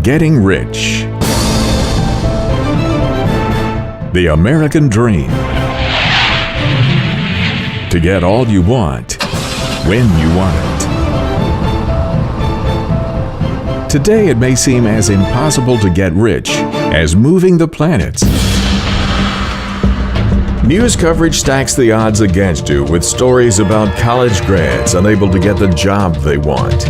Getting rich. The American dream. To get all you want, when you want it. Today it may seem as impossible to get rich as moving the planets. News coverage stacks the odds against you with stories about college grads unable to get the job they want.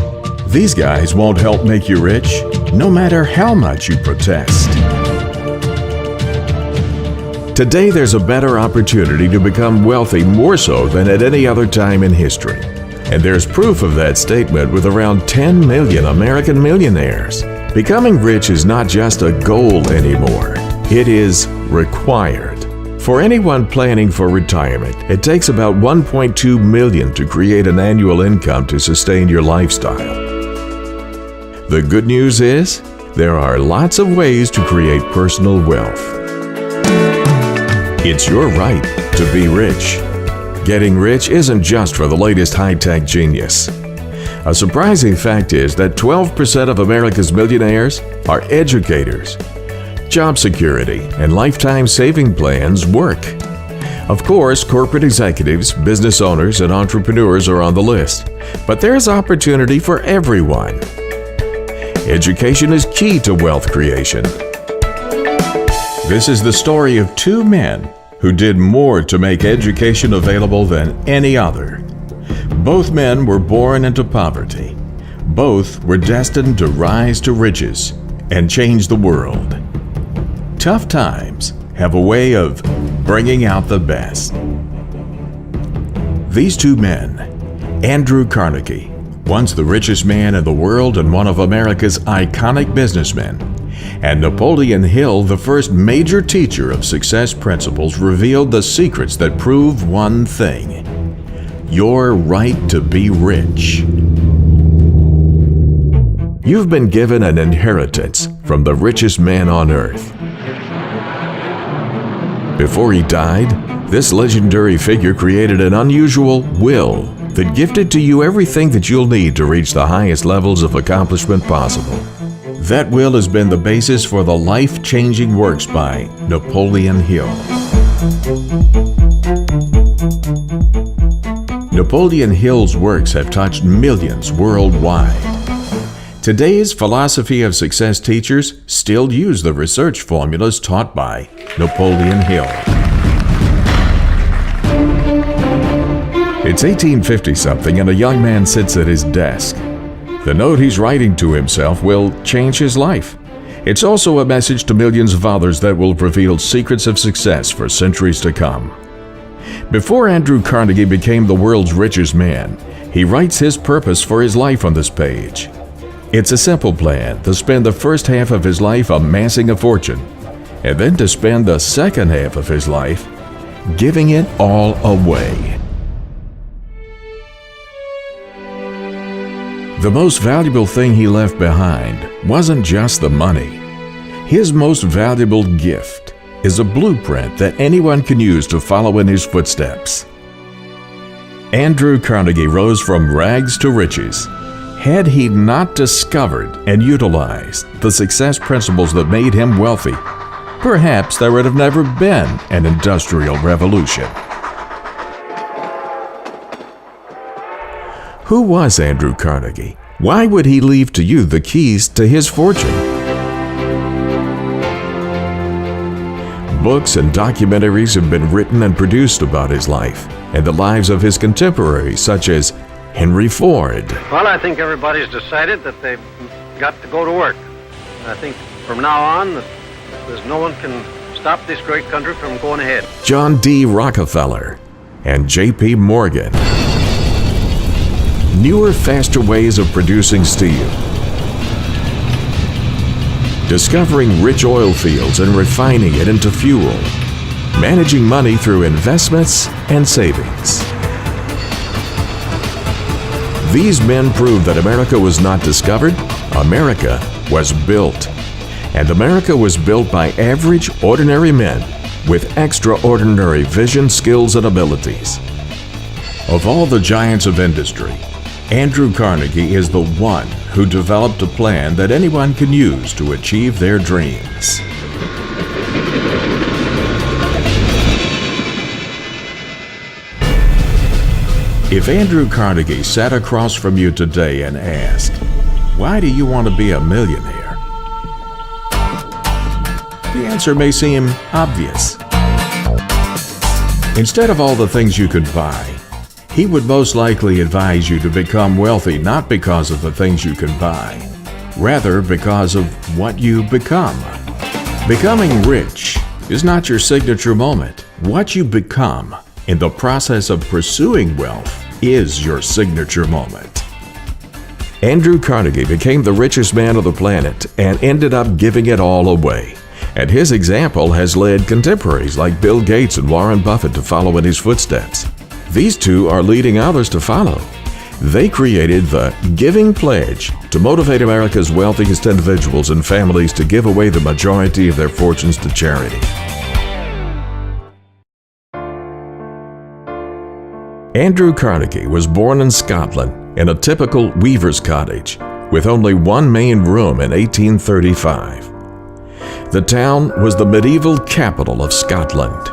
These guys won't help make you rich, no matter how much you protest. Today there's a better opportunity to become wealthy more so than at any other time in history. And there's proof of that statement with around 10 million American millionaires. Becoming rich is not just a goal anymore, it is required. For anyone planning for retirement, it takes about $1.2 million to create an annual income to sustain your lifestyle. The good news is, there are lots of ways to create personal wealth. It's your right to be rich. Getting rich isn't just for the latest high-tech genius. A surprising fact is that 12% of America's millionaires are educators. Job security and lifetime saving plans work. Of course, corporate executives, business owners, and entrepreneurs are on the list, but there's opportunity for everyone. Education is key to wealth creation. This is the story of two men who did more to make education available than any other. Both men were born into poverty. Both were destined to rise to riches and change the world. Tough times have a way of bringing out the best. These two men, Andrew Carnegie, once the richest man in the world and one of America's iconic businessmen, and Napoleon Hill, the first major teacher of success principles, revealed the secrets that prove one thing: your right to be rich. You've been given an inheritance from the richest man on earth. Before he died, this legendary figure created an unusual will that gifted to you everything that you'll need to reach the highest levels of accomplishment possible. That will has been the basis for the life-changing works by Napoleon Hill. Napoleon Hill's works have touched millions worldwide. Today's philosophy of success teachers still use the research formulas taught by Napoleon Hill. It's 1850-something and a young man sits at his desk. The note he's writing to himself will change his life. It's also a message to millions of others that will reveal secrets of success for centuries to come. Before Andrew Carnegie became the world's richest man, he writes his purpose for his life on this page. It's a simple plan to spend the first half of his life amassing a fortune, and then to spend the second half of his life giving it all away. The most valuable thing he left behind wasn't just the money. His most valuable gift is a blueprint that anyone can use to follow in his footsteps. Andrew Carnegie rose from rags to riches. Had he not discovered and utilized the success principles that made him wealthy, perhaps there would have never been an industrial revolution. Who was Andrew Carnegie? Why would he leave to you the keys to his fortune? Books and documentaries have been written and produced about his life and the lives of his contemporaries, such as Henry Ford. Well, I think everybody's decided that they've got to go to work. I think from now on, that there's no one can stop this great country from going ahead. John D. Rockefeller and J.P. Morgan. Newer, faster ways of producing steel. Discovering rich oil fields and refining it into fuel. Managing money through investments and savings. These men proved that America was not discovered, America was built. And America was built by average, ordinary men with extraordinary vision, skills, and abilities. Of all the giants of industry, Andrew Carnegie is the one who developed a plan that anyone can use to achieve their dreams. If Andrew Carnegie sat across from you today and asked, "Why do you want to be a millionaire?" the answer may seem obvious. Instead of all the things you could buy, he would most likely advise you to become wealthy not because of the things you can buy, rather because of what you become. Becoming rich is not your signature moment. What you become in the process of pursuing wealth is your signature moment. Andrew Carnegie became the richest man on the planet and ended up giving it all away. And his example has led contemporaries like Bill Gates and Warren Buffett to follow in his footsteps. These two are leading others to follow. They created the Giving Pledge to motivate America's wealthiest individuals and families to give away the majority of their fortunes to charity. Andrew Carnegie was born in Scotland in a typical weaver's cottage with only one main room in 1835. The town was the medieval capital of Scotland.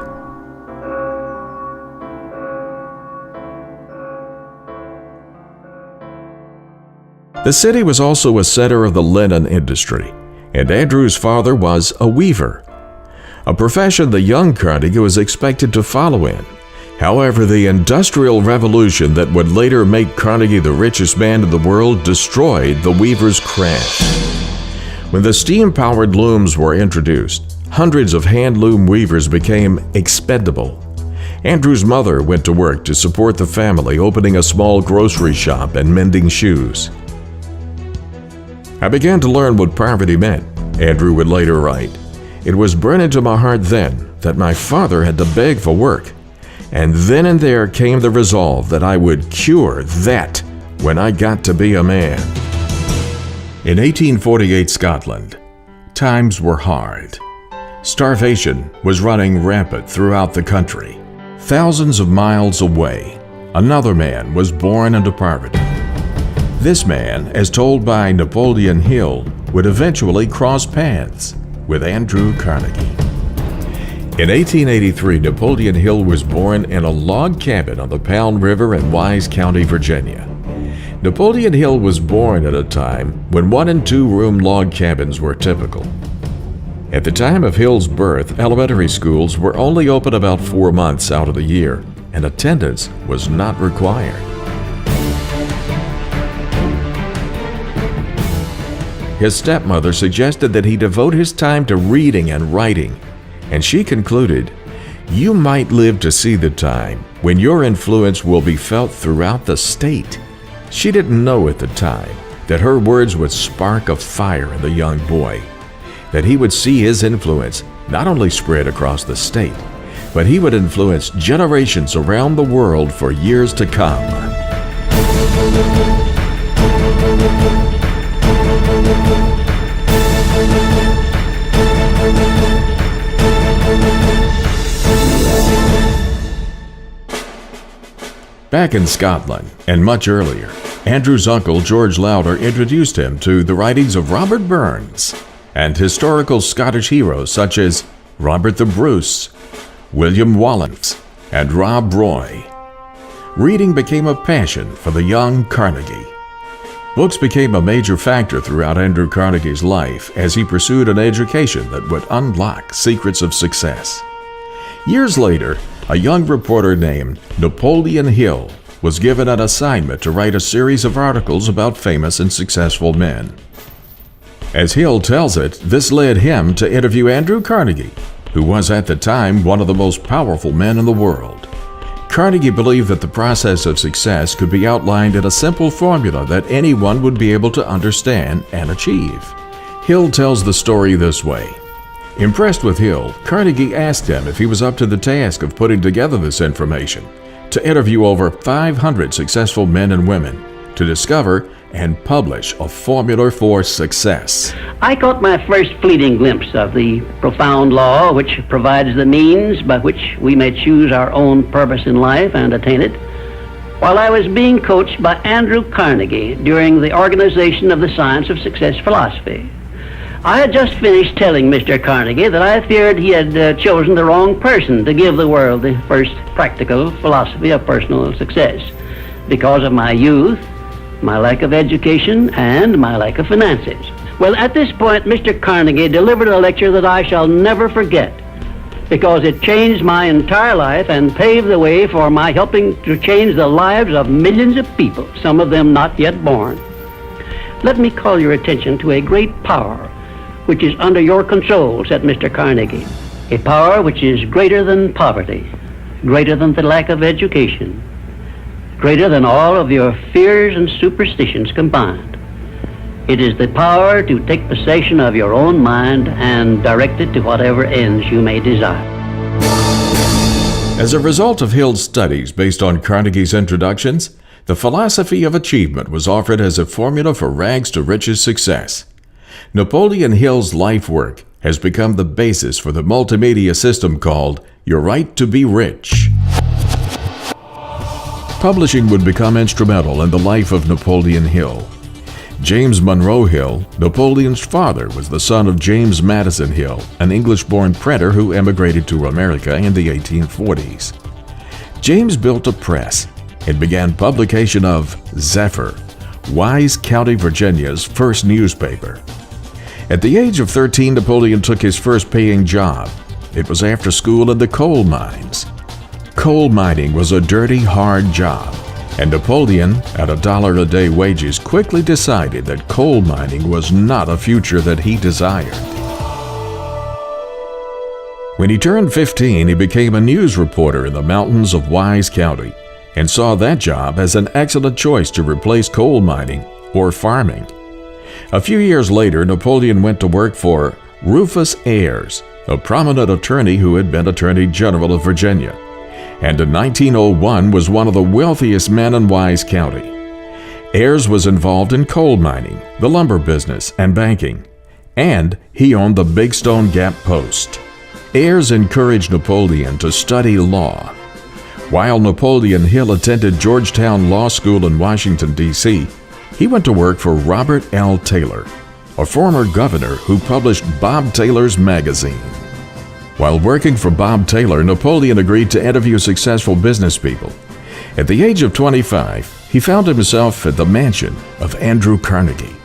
The city was also a center of the linen industry, and Andrew's father was a weaver, a profession the young Carnegie was expected to follow in. However, the Industrial Revolution that would later make Carnegie the richest man in the world destroyed the weaver's craft. When the steam-powered looms were introduced, hundreds of hand-loom weavers became expendable. Andrew's mother went to work to support the family, opening a small grocery shop and mending shoes. "I began to learn what poverty meant," Andrew would later write. "It was burned into my heart then that my father had to beg for work. And then and there came the resolve that I would cure that when I got to be a man." In 1848 Scotland, times were hard. Starvation was running rampant throughout the country. Thousands of miles away, another man was born into poverty. This man, as told by Napoleon Hill, would eventually cross paths with Andrew Carnegie. In 1883, Napoleon Hill was born in a log cabin on the Pound River in Wise County, Virginia. Napoleon Hill was born at a time when 1- and 2-room log cabins were typical. At the time of Hill's birth, elementary schools were only open about 4 months out of the year, and attendance was not required. His stepmother suggested that he devote his time to reading and writing, and she concluded, "You might live to see the time when your influence will be felt throughout the state." She didn't know at the time that her words would spark a fire in the young boy, that he would see his influence not only spread across the state, but he would influence generations around the world for years to come. Back in Scotland, and much earlier, Andrew's uncle George Lauder introduced him to the writings of Robert Burns and historical Scottish heroes such as Robert the Bruce, William Wallace, and Rob Roy. Reading became a passion for the young Carnegie. Books became a major factor throughout Andrew Carnegie's life as he pursued an education that would unlock secrets of success. Years later, a young reporter named Napoleon Hill was given an assignment to write a series of articles about famous and successful men. As Hill tells it, this led him to interview Andrew Carnegie, who was at the time one of the most powerful men in the world. Carnegie believed that the process of success could be outlined in a simple formula that anyone would be able to understand and achieve. Hill tells the story this way. Impressed with Hill, Carnegie asked him if he was up to the task of putting together this information, to interview over 500 successful men and women, to discover and publish a formula for success. I caught my first fleeting glimpse of the profound law which provides the means by which we may choose our own purpose in life and attain it, while I was being coached by Andrew Carnegie during the organization of the Science of Success philosophy. I had just finished telling Mr. Carnegie that I feared he had chosen the wrong person to give the world the first practical philosophy of personal success because of my youth, my lack of education, and my lack of finances. Well, at this point, Mr. Carnegie delivered a lecture that I shall never forget because it changed my entire life and paved the way for my helping to change the lives of millions of people, some of them not yet born. Let me call your attention to a great power which is under your control, said Mr. Carnegie. A power which is greater than poverty, greater than the lack of education, greater than all of your fears and superstitions combined. It is the power to take possession of your own mind and direct it to whatever ends you may desire. As a result of Hill's studies based on Carnegie's introductions, the philosophy of achievement was offered as a formula for rags to riches success. Napoleon Hill's life work has become the basis for the multimedia system called Your Right to Be Rich. Publishing would become instrumental in the life of Napoleon Hill. James Monroe Hill, Napoleon's father, was the son of James Madison Hill, an English-born printer who emigrated to America in the 1840s. James built a press and began publication of Zephyr, Wise County, Virginia's first newspaper. At the age of 13, Napoleon took his first paying job. It was after school in the coal mines. Coal mining was a dirty, hard job, and Napoleon, at $1 a day wages, quickly decided that coal mining was not a future that he desired. When he turned 15, he became a news reporter in the mountains of Wise County and saw that job as an excellent choice to replace coal mining or farming. A few years later, Napoleon went to work for Rufus Ayres, a prominent attorney who had been Attorney General of Virginia, and in 1901 was one of the wealthiest men in Wise County. Ayres was involved in coal mining, the lumber business, and banking, and he owned the Big Stone Gap Post. Ayres encouraged Napoleon to study law. While Napoleon Hill attended Georgetown Law School in Washington, D.C., he went to work for Robert L. Taylor, a former governor who published Bob Taylor's magazine. While working for Bob Taylor, Napoleon agreed to interview successful business people. At the age of 25, he found himself at the mansion of Andrew Carnegie.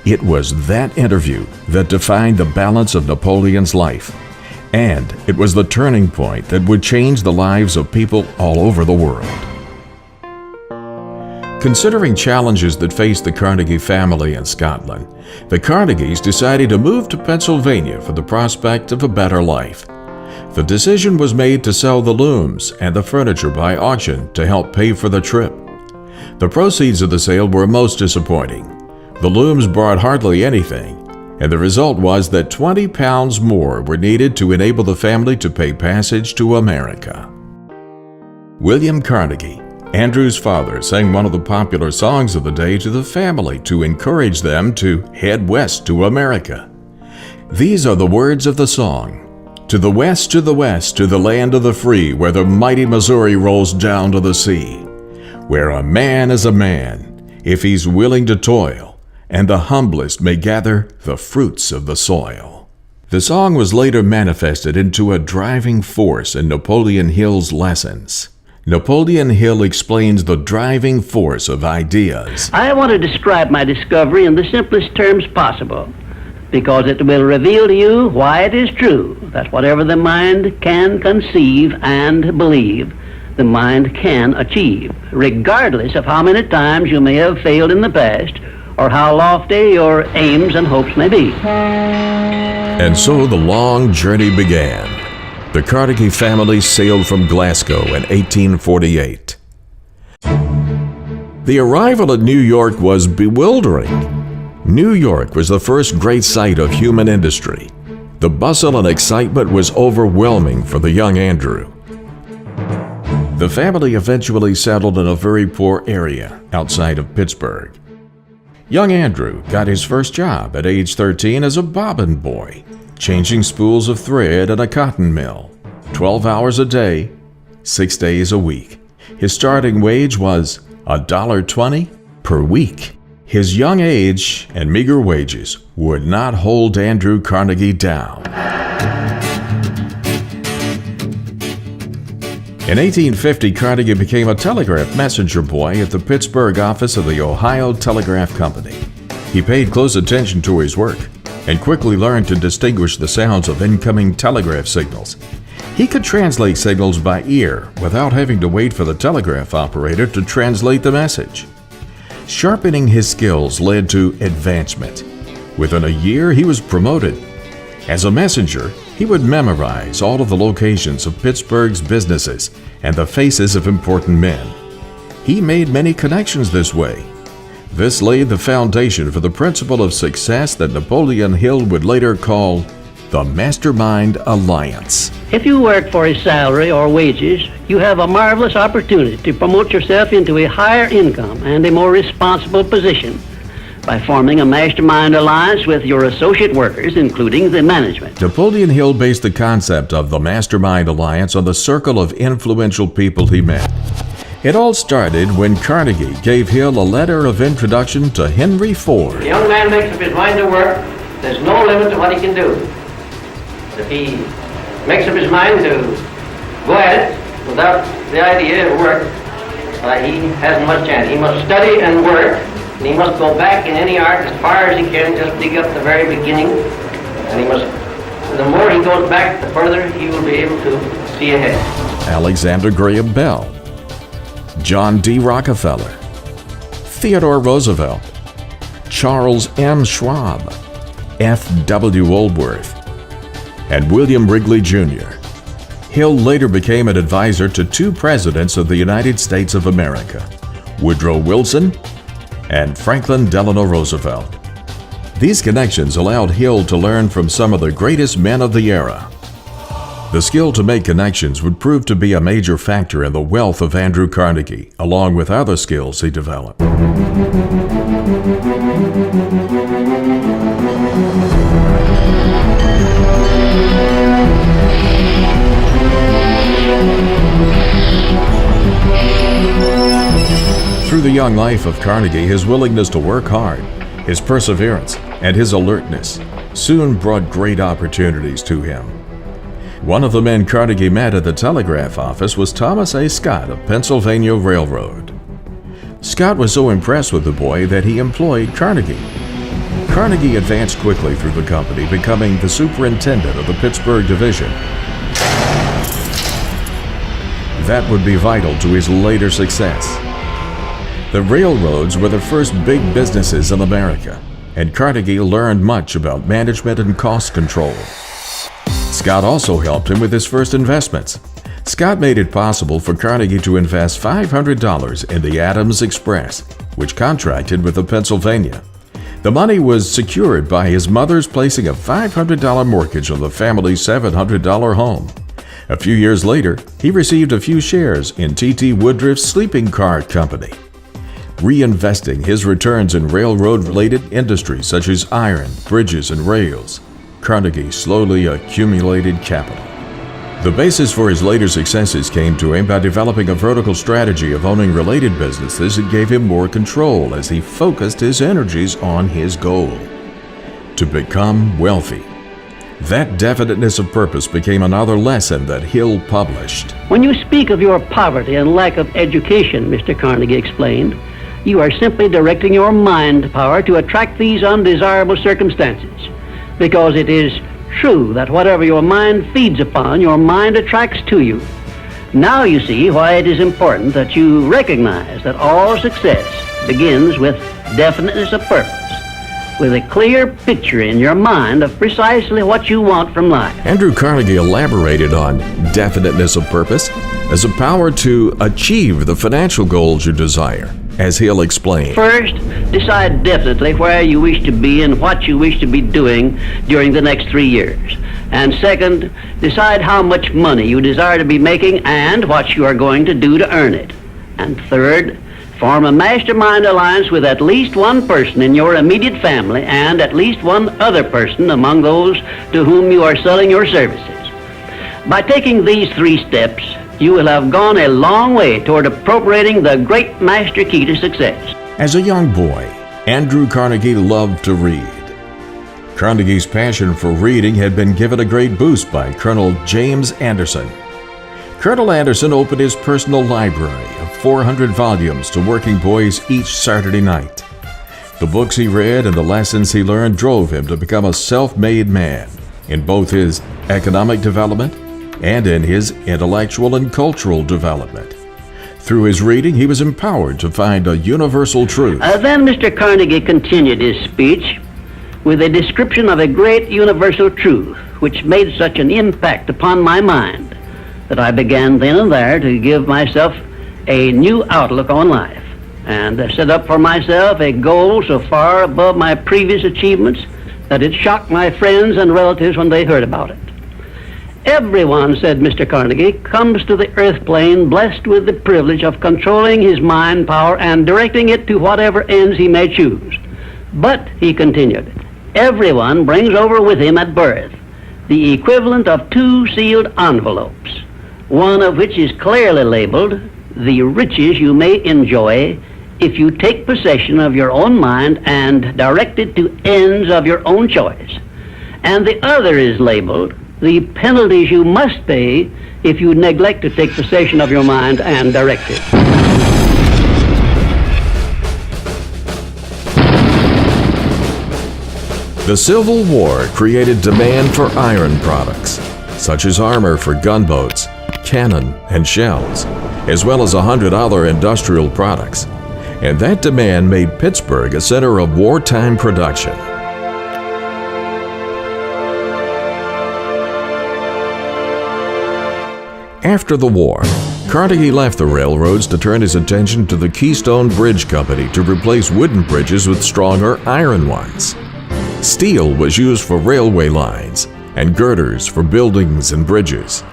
It was that interview that defined the balance of Napoleon's life, and it was the turning point that would change the lives of people all over the world. Considering challenges that faced the Carnegie family in Scotland, the Carnegies decided to move to Pennsylvania for the prospect of a better life. The decision was made to sell the looms and the furniture by auction to help pay for the trip. The proceeds of the sale were most disappointing. The looms brought hardly anything, and the result was that 20 pounds more were needed to enable the family to pay passage to America. William Carnegie, Andrew's father, sang one of the popular songs of the day to the family to encourage them to head west to America. These are the words of the song. To the west, to the west, to the land of the free, where the mighty Missouri rolls down to the sea, where a man is a man, if he's willing to toil, and the humblest may gather the fruits of the soil. The song was later manifested into a driving force in Napoleon Hill's lessons. Napoleon Hill explains the driving force of ideas. I want to describe my discovery in the simplest terms possible, because it will reveal to you why it is true that whatever the mind can conceive and believe, the mind can achieve, regardless of how many times you may have failed in the past or how lofty your aims and hopes may be. And so the long journey began. The Carnegie family sailed from Glasgow in 1848. The arrival at New York was bewildering. New York was the first great site of human industry. The bustle and excitement was overwhelming for the young Andrew. The family eventually settled in a very poor area outside of Pittsburgh. Young Andrew got his first job at age 13 as a bobbin boy, changing spools of thread at a cotton mill, 12 hours a day, 6 days a week. His starting wage was $1.20 per week. His young age and meager wages would not hold Andrew Carnegie down. In 1850, Carnegie became a telegraph messenger boy at the Pittsburgh office of the Ohio Telegraph Company. He paid close attention to his work and quickly learned to distinguish the sounds of incoming telegraph signals. He could translate signals by ear without having to wait for the telegraph operator to translate the message. Sharpening his skills led to advancement. Within a year, he was promoted. As a messenger, he would memorize all of the locations of Pittsburgh's businesses and the faces of important men. He made many connections this way. This laid the foundation for the principle of success that Napoleon Hill would later call the Mastermind Alliance. If you work for a salary or wages, you have a marvelous opportunity to promote yourself into a higher income and a more responsible position by forming a mastermind alliance with your associate workers, including the management. Napoleon Hill based the concept of the Mastermind Alliance on the circle of influential people he met. It all started when Carnegie gave Hill a letter of introduction to Henry Ford. The young man makes up his mind to work. There's no limit to what he can do. If he makes up his mind to go at it without the idea of work, he hasn't much chance. He must study and work, and he must go back in any art as far as he can, just dig up the very beginning. And he must, the more he goes back, the further he will be able to see ahead. Alexander Graham Bell, John D. Rockefeller, Theodore Roosevelt, Charles M. Schwab, F. W. Woolworth, and William Wrigley Jr. Hill later became an advisor to two presidents of the United States of America, Woodrow Wilson and Franklin Delano Roosevelt. These connections allowed Hill to learn from some of the greatest men of the era. The skill to make connections would prove to be a major factor in the wealth of Andrew Carnegie, along with other skills he developed. Through the young life of Carnegie, his willingness to work hard, his perseverance, and his alertness soon brought great opportunities to him. One of the men Carnegie met at the telegraph office was Thomas A. Scott of Pennsylvania Railroad. Scott was so impressed with the boy that he employed Carnegie. Carnegie advanced quickly through the company, becoming the superintendent of the Pittsburgh division. That would be vital to his later success. The railroads were the first big businesses in America, and Carnegie learned much about management and cost control. Scott also helped him with his first investments. Scott made it possible for Carnegie to invest $500 in the Adams Express, which contracted with the Pennsylvania. The money was secured by his mother's placing a $500 mortgage on the family's $700 home. A few years later, he received a few shares in T.T. Woodruff's sleeping car company. Reinvesting his returns in railroad-related industries such as iron, bridges, and rails, Carnegie slowly accumulated capital. The basis for his later successes came to him by developing a vertical strategy of owning related businesses that gave him more control as he focused his energies on his goal: to become wealthy. That definiteness of purpose became another lesson that Hill published. When you speak of your poverty and lack of education, Mr. Carnegie explained, you are simply directing your mind power to attract these undesirable circumstances, because it is true that whatever your mind feeds upon, your mind attracts to you. Now you see why it is important that you recognize that all success begins with definiteness of purpose, with a clear picture in your mind of precisely what you want from life. Andrew Carnegie elaborated on definiteness of purpose as a power to achieve the financial goals you desire, as Hill explained. First, decide definitely where you wish to be and what you wish to be doing during the next 3 years. And second, decide how much money you desire to be making and what you are going to do to earn it. And third, form a mastermind alliance with at least one person in your immediate family and at least one other person among those to whom you are selling your services. By taking these 3 steps, you will have gone a long way toward appropriating the great master key to success. As a young boy, Andrew Carnegie loved to read. Carnegie's passion for reading had been given a great boost by Colonel James Anderson. Colonel Anderson opened his personal library of 400 volumes to working boys each Saturday night. The books he read and the lessons he learned drove him to become a self-made man in both his economic development and in his intellectual and cultural development. Through his reading, he was empowered to find a universal truth. Then Mr. Carnegie continued his speech with a description of a great universal truth which made such an impact upon my mind that I began then and there to give myself a new outlook on life and set up for myself a goal so far above my previous achievements that it shocked my friends and relatives when they heard about it. Everyone, said Mr. Carnegie, comes to the earth plane blessed with the privilege of controlling his mind power and directing it to whatever ends he may choose. But, he continued, everyone brings over with him at birth the equivalent of 2 sealed envelopes, one of which is clearly labeled, the riches you may enjoy if you take possession of your own mind and direct it to ends of your own choice. And the other is labeled, the penalties you must pay if you neglect to take possession of your mind and direct it. The Civil War created demand for iron products, such as armor for gunboats, cannon, and shells, as well as 100 other industrial products. And that demand made Pittsburgh a center of wartime production. After the war, Carnegie left the railroads to turn his attention to the Keystone Bridge Company to replace wooden bridges with stronger iron ones. Steel was used for railway lines and girders for buildings and bridges.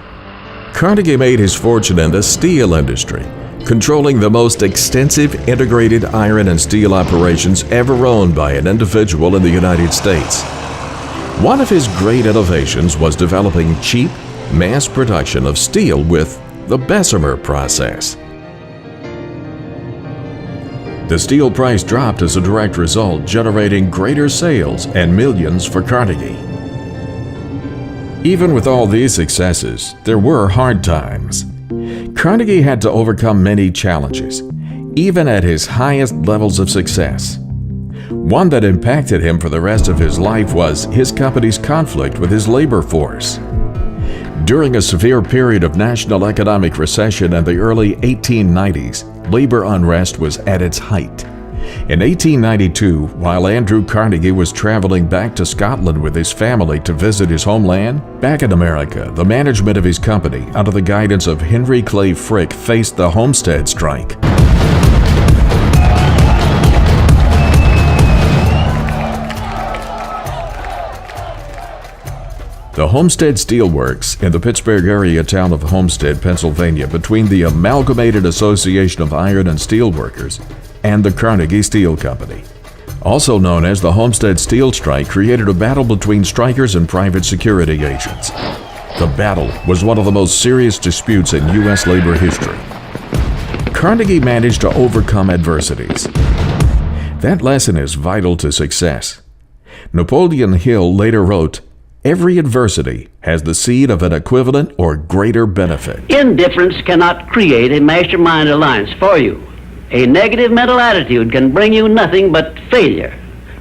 Carnegie made his fortune in the steel industry, controlling the most extensive integrated iron and steel operations ever owned by an individual in the United States. One of his great innovations was developing cheap, mass production of steel with the Bessemer process. The steel price dropped as a direct result, generating greater sales and millions for Carnegie. Even with all these successes, there were hard times. Carnegie had to overcome many challenges, even at his highest levels of success. One that impacted him for the rest of his life was his company's conflict with his labor force. During a severe period of national economic recession in the early 1890s, labor unrest was at its height. In 1892, while Andrew Carnegie was traveling back to Scotland with his family to visit his homeland, back in America, the management of his company, under the guidance of Henry Clay Frick, faced the Homestead Strike. The Homestead Steel Works in the Pittsburgh area town of Homestead, Pennsylvania, between the Amalgamated Association of Iron and Steel Workers and the Carnegie Steel Company, also known as the Homestead Steel Strike, created a battle between strikers and private security agents. The battle was one of the most serious disputes in U.S. labor history. Carnegie managed to overcome adversities. That lesson is vital to success. Napoleon Hill later wrote, "Every adversity has the seed of an equivalent or greater benefit." Indifference cannot create a mastermind alliance for you. A negative mental attitude can bring you nothing but failure.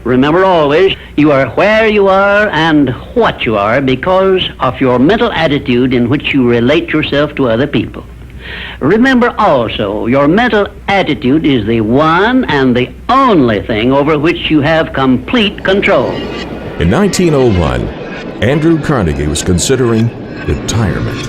Remember always, you are where you are and what you are because of your mental attitude in which you relate yourself to other people. Remember also, your mental attitude is the one and the only thing over which you have complete control. In 1901, Andrew Carnegie was considering retirement.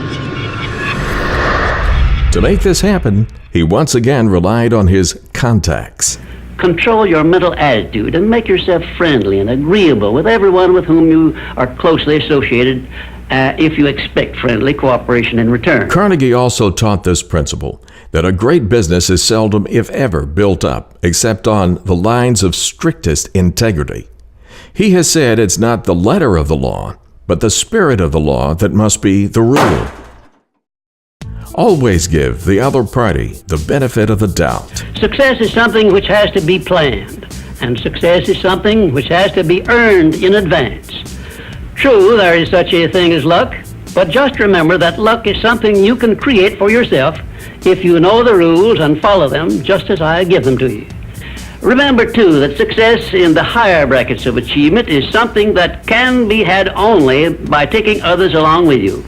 To make this happen, he once again relied on his contacts. Control your mental attitude and make yourself friendly and agreeable with everyone with whom you are closely associated if you expect friendly cooperation in return. Carnegie also taught this principle, that a great business is seldom, if ever, built up except on the lines of strictest integrity. He has said it's not the letter of the law, but the spirit of the law that must be the rule. Always give the other party the benefit of the doubt. Success is something which has to be planned, and success is something which has to be earned in advance. True, there is such a thing as luck, but just remember that luck is something you can create for yourself if you know the rules and follow them just as I give them to you. Remember, too, that success in the higher brackets of achievement is something that can be had only by taking others along with you.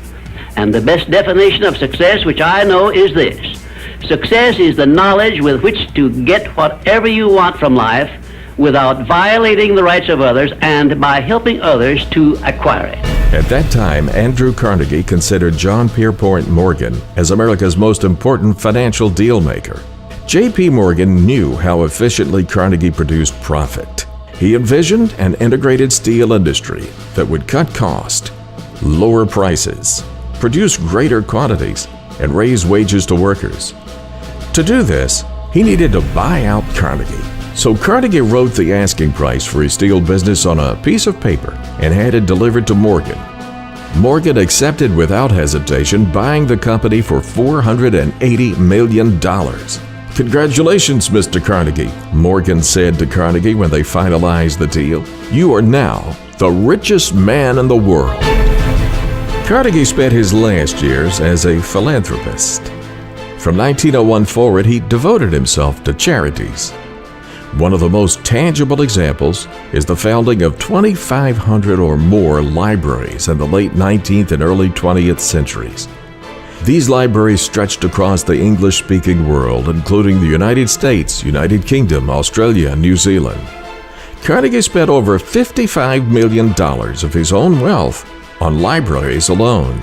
And the best definition of success, which I know, is this. Success is the knowledge with which to get whatever you want from life without violating the rights of others and by helping others to acquire it. At that time, Andrew Carnegie considered John Pierpont Morgan as America's most important financial deal maker. J.P. Morgan knew how efficiently Carnegie produced profit. He envisioned an integrated steel industry that would cut cost, lower prices, produce greater quantities, and raise wages to workers. To do this, he needed to buy out Carnegie. So Carnegie wrote the asking price for his steel business on a piece of paper and had it delivered to Morgan. Morgan accepted without hesitation, buying the company for $480 million. "Congratulations, Mr. Carnegie," Morgan said to Carnegie when they finalized the deal. "You are now the richest man in the world." Carnegie spent his last years as a philanthropist. From 1901 forward, he devoted himself to charities. One of the most tangible examples is the founding of 2,500 or more libraries in the late 19th and early 20th centuries. These libraries stretched across the English-speaking world, including the United States, United Kingdom, Australia, and New Zealand. Carnegie spent over $55 million of his own wealth on libraries alone.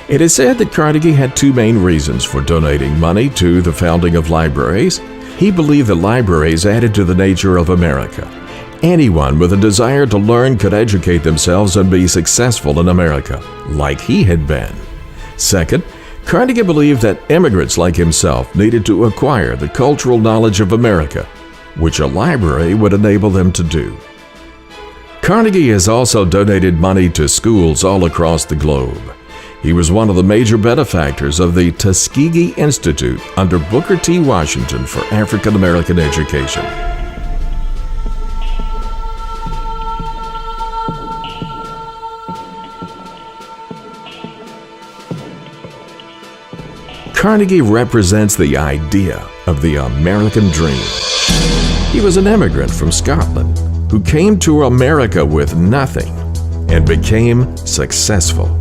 It is said that Carnegie had two main reasons for donating money to the founding of libraries. He believed that libraries added to the nature of America. Anyone with a desire to learn could educate themselves and be successful in America, like he had been. Second, Carnegie believed that immigrants like himself needed to acquire the cultural knowledge of America, which a library would enable them to do. Carnegie has also donated money to schools all across the globe. He was one of the major benefactors of the Tuskegee Institute under Booker T. Washington for African American education. Carnegie represents the idea of the American dream. He was an immigrant from Scotland who came to America with nothing and became successful.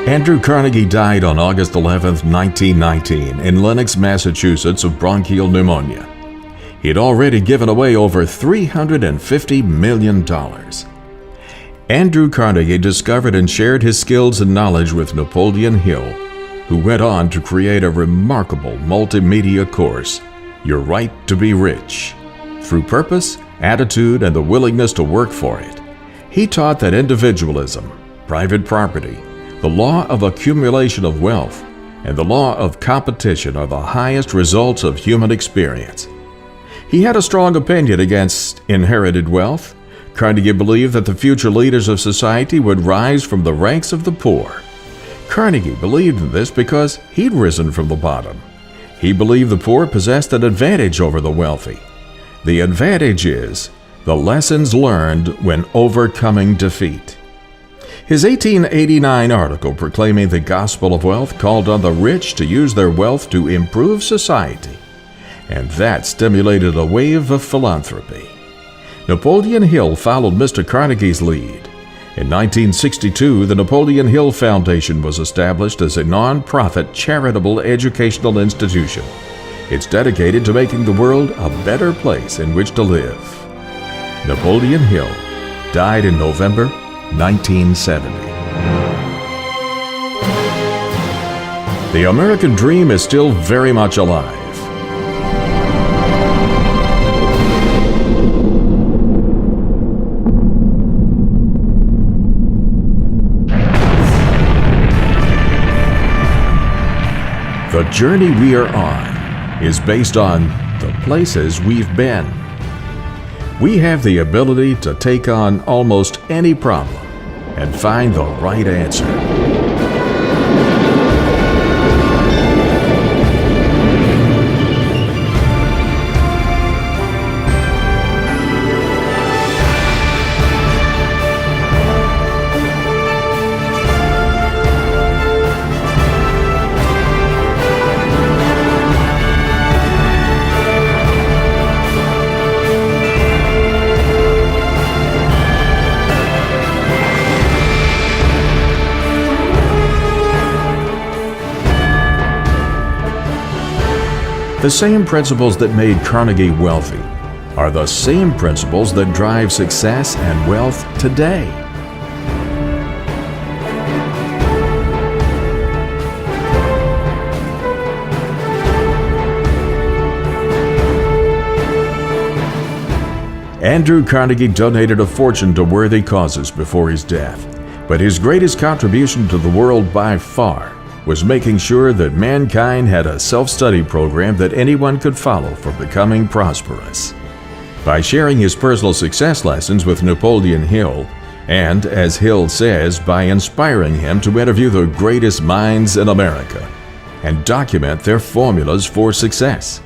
Andrew Carnegie died on August 11, 1919, in Lenox, Massachusetts, of bronchial pneumonia. He had already given away over $350 million. Andrew Carnegie discovered and shared his skills and knowledge with Napoleon Hill, who went on to create a remarkable multimedia course, Your Right to Be Rich. Through purpose, attitude, and the willingness to work for it, he taught that individualism, private property, the law of accumulation of wealth, and the law of competition are the highest results of human experience. He had a strong opinion against inherited wealth. Carnegie believed that the future leaders of society would rise from the ranks of the poor. Carnegie believed in this because he'd risen from the bottom. He believed the poor possessed an advantage over the wealthy. The advantage is the lessons learned when overcoming defeat. His 1889 article proclaiming the gospel of wealth called on the rich to use their wealth to improve society, and that stimulated a wave of philanthropy. Napoleon Hill followed Mr. Carnegie's lead. In 1962, the Napoleon Hill Foundation was established as a non-profit charitable educational institution. It's dedicated to making the world a better place in which to live. Napoleon Hill died in November 1970. The American dream is still very much alive. The journey we are on is based on the places we've been. We have the ability to take on almost any problem and find the right answer. The same principles that made Carnegie wealthy are the same principles that drive success and wealth today. Andrew Carnegie donated a fortune to worthy causes before his death, but his greatest contribution to the world by far was making sure that mankind had a self-study program that anyone could follow for becoming prosperous. By sharing his personal success lessons with Napoleon Hill, and, as Hill says, by inspiring him to interview the greatest minds in America and document their formulas for success.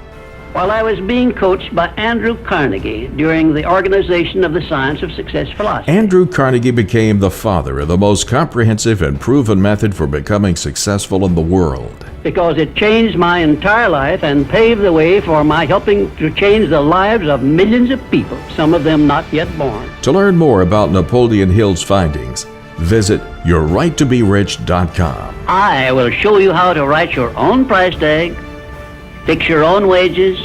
While I was being coached by Andrew Carnegie during the organization of the Science of Success philosophy. Andrew Carnegie became the father of the most comprehensive and proven method for becoming successful in the world. Because it changed my entire life and paved the way for my helping to change the lives of millions of people, some of them not yet born. To learn more about Napoleon Hill's findings, visit yourrighttobericht.com. I will show you how to write your own price tag, fix your own wages,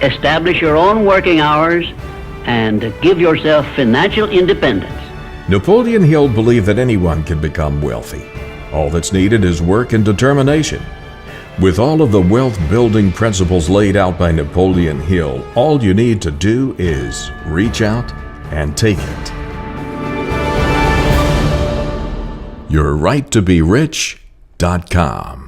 establish your own working hours, and give yourself financial independence. Napoleon Hill believed that anyone can become wealthy. All that's needed is work and determination. With all of the wealth-building principles laid out by Napoleon Hill, all you need to do is reach out and take it. yourrighttobericht.com